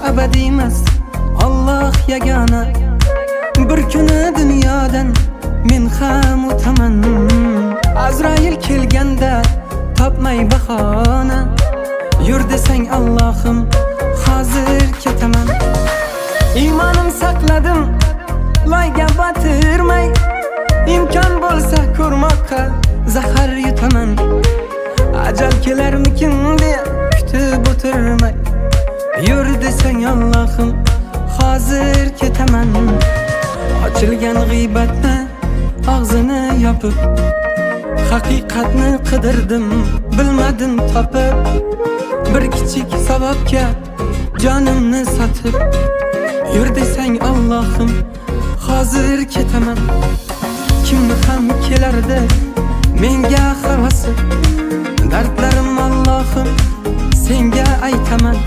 abadiy emas, Alloh yagona. Bir kuni dunyodan men ham o'taman. Azrail kelganda topmay bahona, yur desang Allohim, hozir ketaman. Iymonim saqladim, loyga batirmay, imkon bo'lsa ko'rmoqqa zahar yutaman. Ajal kelarmikin deb kutib o'tirmay, yur desang Allohim, hozir ketaman. Ochilgan g'iybatni og'zini yopib, haqiqatni qidirdim, bilmadim topib. Bir kichik savobga jonimni sotib, yur desang Allohim, hozir ketaman. Kimni ham kelardi menga havasi, dardlarim Allohim senga aytaman.